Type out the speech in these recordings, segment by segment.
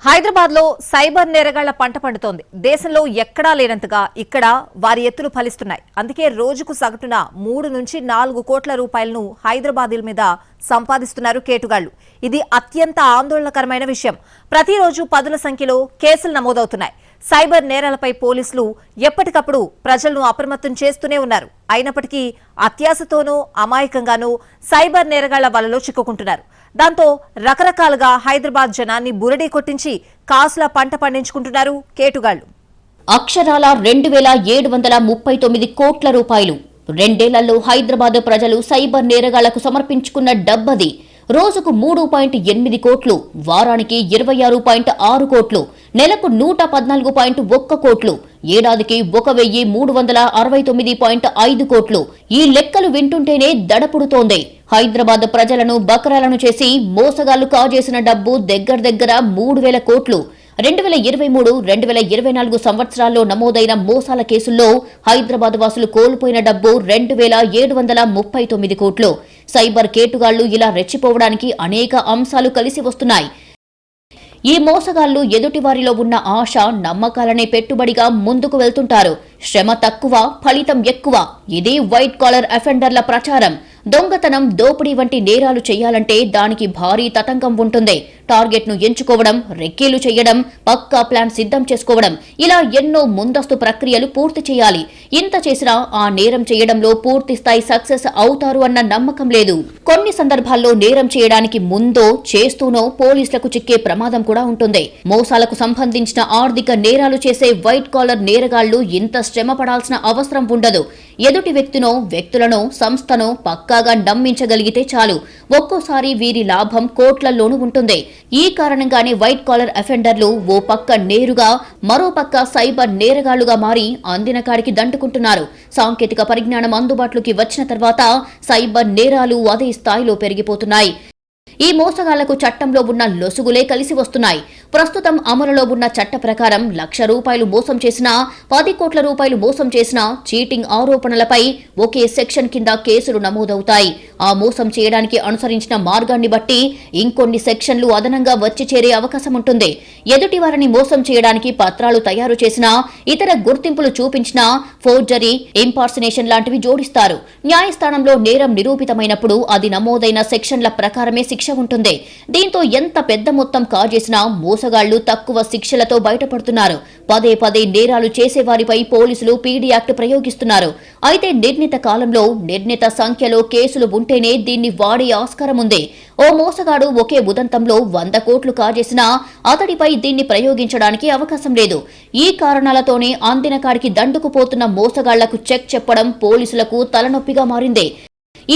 హైదరాబాద్ లో సైబర్ నేరగాళ్ల పంట పండుతోంది. దేశంలో ఎక్కడా లేనంతగా ఇక్కడ వారి ఎత్తులు ఫలిస్తున్నాయి. అందుకే రోజుకు సగటున 3 నుంచి 4 కోట్ల రూపాయలను హైదరాబాదీల మీద సంపాదిస్తున్నారు కేటుగాళ్లు. ఇది అత్యంత ఆందోళనకరమైన విషయం. ప్రతిరోజు పదుల సంఖ్యలో కేసులు నమోదవుతున్నాయి. సైబర్ నేరాలపై పోలీసులు ఎప్పటికప్పుడు ప్రజలను అప్రమత్తం చేస్తూనే ఉన్నారు. అయినప్పటికీ అత్యాశతోనూ అమాయకంగానూ సైబర్ నేరగాళ్ల వలలో చిక్కుకుంటున్నారు. దాంతో రకరకాలుగా హైదరాబాద్ జనాన్ని బురడీ కొట్టించి కాసుల పంట పండించుకుంటున్నారు కేటుగాళ్లు. అక్షరాల 2739 కోట్ల రూపాయలు. రెండేళ్లలో హైదరాబాద్ ప్రజలు సైబర్ నేరగాళ్లకు సమర్పించుకున్న డబ్బది. రోజుకు 3.8 కోట్లు, వారానికి 26.6 కోట్లు, నెలకు 114.1 కోట్లు, ఏడాదికి 1369.5 కోట్లు. ఈ లెక్కలు వింటుంటేనే దడపుడుతోంది. హైదరాబాద్ ప్రజలను బకరాలను చేసి మోసగాళ్లు కాజేసిన డబ్బు దగ్గర 3000 కోట్లు. 2023-2024 సంవత్సరాల్లో నమోదైన మోసాల కేసుల్లో హైదరాబాద్ వాసులు కోల్పోయిన డబ్బు 2739 కోట్లు. సైబర్ కేటుగాళ్లు ఇలా రెచ్చిపోవడానికి అనేక అంశాలు కలిసి వస్తున్నాయి. ఈ మోసగాళ్లు ఎదుటివారిలో ఉన్న ఆశ, నమ్మకాలనే పెట్టుబడిగా ముందుకు వెళ్తుంటారు. శ్రమ తక్కువ, ఫలితం ఎక్కువ. ఇది వైట్ కాలర్ అఫెండర్ల ప్రచారం. దొంగతనం, దోపిడీ వంటి నేరాలు చేయాలంటే దానికి భారీ తతంగం ఉంటుంది. టార్గెట్ ను ఎంచుకోవడం, రెక్కీలు చేయడం, పక్కా ప్లాన్ సిద్ధం చేసుకోవడం, ఇలా ఎన్నో ముందస్తు ప్రక్రియలు పూర్తి చేయాలి. ఇంత చేసినా ఆ నేరం చేయడంలో పూర్తి స్థాయి సక్సెస్ అవుతారు అన్న నమ్మకం లేదు. కొన్ని సందర్భాల్లో నేరం చేయడానికి ముందో చేస్తూనో పోలీసులకు చిక్కే ప్రమాదం కూడా ఉంటుంది. మోసాలకు సంబంధించిన ఆర్థిక నేరాలు చేసే వైట్ కాలర్ నేరగాళ్లు ఇంత శ్రమ పడాల్సిన అవసరం ఉండదు. ఎదుటి వ్యక్తులను, సంస్థను పక్కాగా నమ్మించగలిగితే చాలు. ఒక్కోసారి వీరి లాభం కోట్లలోనూ ఉంటుంది. ఈ కారణంగానే వైట్ కాలర్ అఫెండర్లు ఓ పక్క నేరుగా, మరో పక్క సైబర్ నేరగాళ్లుగా మారి అందిన కాడికి దండుకుంటున్నారు. సాంకేతిక పరిజ్ఞానం అందుబాటులోకి వచ్చిన తర్వాత సైబర్ నేరాలు అదే స్థాయిలో పెరిగిపోతున్నాయి. ఈ మోసగాళ్లకు చట్టంలో ఉన్న లొసుగులే కలిసి వస్తున్నాయి. ప్రస్తుతం అమలులో ఉన్న చట్ట ప్రకారం ₹1,00,000 మోసం చేసినా, 10 కోట్ల రూపాయలు మోసం చేసినా చీటింగ్ ఆరోపణలపై ఒకే సెక్షన్ కింద కేసులు నమోదవుతాయి. ఆ మోసం చేయడానికి అనుసరించిన మార్గాన్ని బట్టి ఇంకొన్ని సెక్షన్లు అదనంగా వచ్చి చేరే అవకాశం ఉంటుంది. ఎదుటి వారిని మోసం చేయడానికి పత్రాలు తయారు చేసినా, ఇతర గుర్తింపులు చూపించినా ఫోర్జరీ, ఇంపర్సనేషన్ లాంటివి జోడిస్తారు. న్యాయస్థానంలో నేరం నిరూపితమైనప్పుడు అది నమోదైన సెక్షన్ల ప్రకారమే శిక్ష ఉంటుంది. దీంతో ఎంత పెద్ద మొత్తం కాజేసినా మోసగాళ్లు తక్కువ శిక్షలతో బయటపడుతున్నారు. పదే నేరాలు చేసేవారిపై పోలీసులు పీడీ యాక్ట్ ప్రయోగిస్తున్నారు. అయితే నిర్ణీత కాలంలో, నిర్ణీత సంఖ్యలో కేసులు ఉంటేనే దీన్ని వాడే ఆస్కారం ఉంది. ఓ మోసగాడు ఒకే ఉదంతంలో 100 కోట్లు కాజేసినా అతడిపై దీన్ని ప్రయోగించడానికి అవకాశం లేదు. ఈ కారణాలతోనే అందిన కాడికి దండుకుపోతున్న మోసగాళ్లకు చెక్ చెప్పడం పోలీసులకు తలనొప్పిగా మారింది.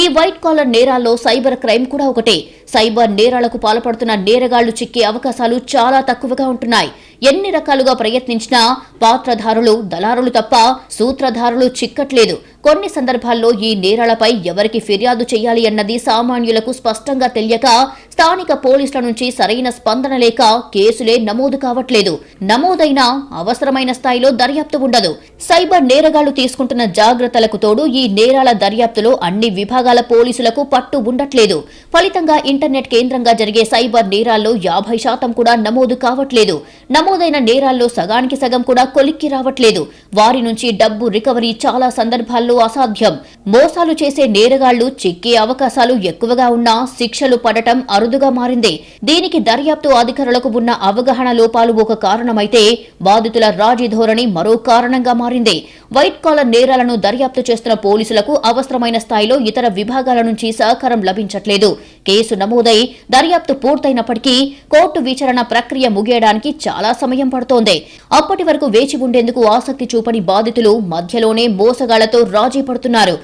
ఈ వైట్ కాలర్ నేరాల్లో సైబర్ క్రైమ్ కూడా ఒకటే. సైబర్ నేరాలకు పాల్పడుతున్న నేరగాళ్లు చిక్కే అవకాశాలు చాలా తక్కువగా ఉంటున్నాయి. ఎన్ని రకాలుగా ప్రయత్నించినా పాత్రధారులు, దళారులు తప్ప సూత్రధారులు చిక్కట్లేదు. కొన్ని సందర్భాల్లో ఈ నేరాలపై ఎవరికి ఫిర్యాదు చేయాలి అన్నది సామాన్యులకు స్పష్టంగా తెలియక, స్థానిక పోలీసుల నుంచి సరైన స్పందన లేక కేసులే నమోదు కావట్లేదు. నమోదైనా అవసరమైన స్థాయిలో దర్యాప్తు ఉండదు. సైబర్ నేరగాళ్లు తీసుకుంటున్న జాగ్రత్తలకు తోడు ఈ నేరాల దర్యాప్తులో అన్ని విభాగాల పోలీసులకు పట్టు ఉండట్లేదు. ఫలితంగా ఇంటర్నెట్ కేంద్రంగా జరిగే సైబర్ నేరాల్లో 50% కూడా నమోదు కావట్లేదు. నమోదైన నేరాల్లో సగానికి సగం కూడా కొలిక్కి రావట్లేదు. వారి నుంచి డబ్బు రికవరీ చాలా సందర్భాల్లో అసాధ్యం. మోసాలు చేసే నేరగాళ్లు చిక్కే అవకాశాలు ఎక్కువగా ఉన్నా శిక్షలు పడటం అరుదుగా మారింది. దీనికి దర్యాప్తు అధికారులకు ఉన్న అవగాహన లోపాలు ఒక కారణమైతే, బాధితుల రాజీ ధోరణి మరో కారణంగా మారింది. వైట్ కాలర్ నేరాలను దర్యాప్తు చేస్తున్న పోలీసులకు అవసరమైన స్థాయిలో ఇతర విభాగాల నుంచి సహకారం లభించట్లేదు. కేసు నమోదై దర్యాప్తు పూర్తయినప్పటికీ కోర్టు విచారణ ప్రక్రియ ముగియడానికి చాలా సమయం పడుతోంది. అప్పటి వరకు వేచి ఉండేందుకు ఆసక్తి చూపని బాధితులు మధ్యలోనే మోసగాళ్లతో రాజీ పడుతున్నారు.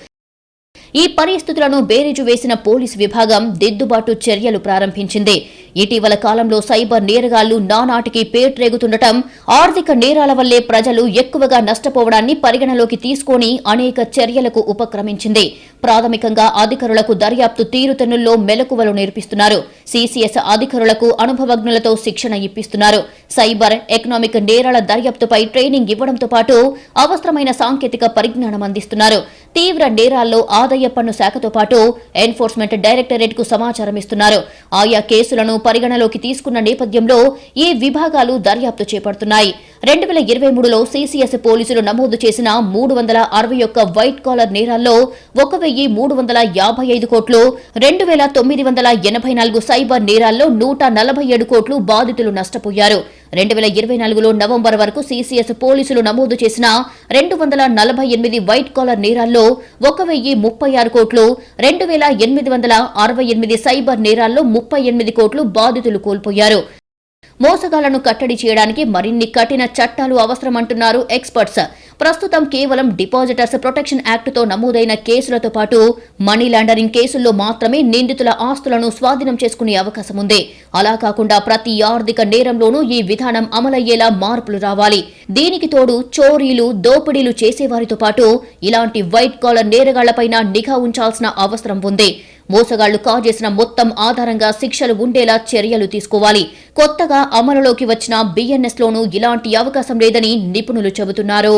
ఈ పరిస్థితులను బేరీజు వేసిన పోలీసు విభాగం దిద్దుబాటు చర్యలు ప్రారంభించింది. ఇటీవల కాలంలో సైబర్ నేరగాళ్లు నానాటికి పేట్రేగుతుండటం, ఆర్థిక నేరాల వల్లే ప్రజలు ఎక్కువగా నష్టపోవడాన్ని పరిగణలోకి తీసుకుని అనేక చర్యలకు ఉపక్రమించింది. ప్రాథమికంగా అధికారులకు దర్యాప్తు తీరుతెన్నుల్లో మెలకువలు నేర్పిస్తున్నారు. సీసీఎస్ అధికారులకు అనుభవజ్ఞులతో శిక్షణ ఇప్పిస్తున్నారు. సైబర్ ఎకనామిక్ నేరాల దర్యాప్తుపై ట్రైనింగ్ ఇవ్వడంతో పాటు అవసరమైన సాంకేతిక పరిజ్ఞానం అందిస్తున్నారు. తీవ్ర నేరాల్లో ఆదాయ పన్ను శాఖతో పాటు ఎన్ఫోర్స్మెంట్ డైరెక్టరేట్ కు సమాచారం ఇస్తున్నారు. ఆయా కేసులను పరిగణలోకి తీసుకున్న నేపథ్యంలో ఈ విభాగాలు దర్యాప్తు చేపడుతున్నాయి. 2023లో సీసీఎస్ పోలీసులు నమోదు చేసిన 361 వైట్ కాలర్ నేరాల్లో 1355 కోట్లు, 2984 సైబర్ నేరాల్లో 147 కోట్లు బాధితులు నష్టపోయారు. 2024లో నవంబర్ వరకు సీసీఎస్ పోలీసులు నమోదు చేసిన 248 వైట్ కాలర్ నేరాల్లో 1036 కోట్లు, 2868 సైబర్ నేరాల్లో 38 కోట్లు బాధితులు కోల్పోయారు. మోసగాళ్లను కట్టడి చేయడానికి మరిన్ని కఠిన చట్టాలు అవసరమంటున్నారు ఎక్స్పర్ట్స్. ప్రస్తుతం కేవలం డిపాజిటర్స్ ప్రొటెక్షన్ యాక్టుతో నమోదైన కేసులతో పాటు మనీ లాండరింగ్ కేసుల్లో మాత్రమే నిందితుల ఆస్తులను స్వాధీనం చేసుకునే అవకాశం ఉంది. అలా కాకుండా ప్రతి ఆర్థిక నేరంలోనూ ఈ విధానం అమలయ్యేలా మార్పులు రావాలి. దీనికి తోడు చోరీలు, దోపిడీలు చేసేవారితో పాటు ఇలాంటి వైట్ కాలర్ నేరగాళ్లపైన నిఘా ఉంచాల్సిన అవసరం ఉంది. మోసగాళ్లు కాజేసిన మొత్తం ఆధారంగా శిక్షలు ఉండేలా చర్యలు తీసుకోవాలి. కొత్తగా అమలులోకి వచ్చిన BNS లోనూ ఇలాంటి అవకాశం లేదని నిపుణులు చెబుతున్నారు.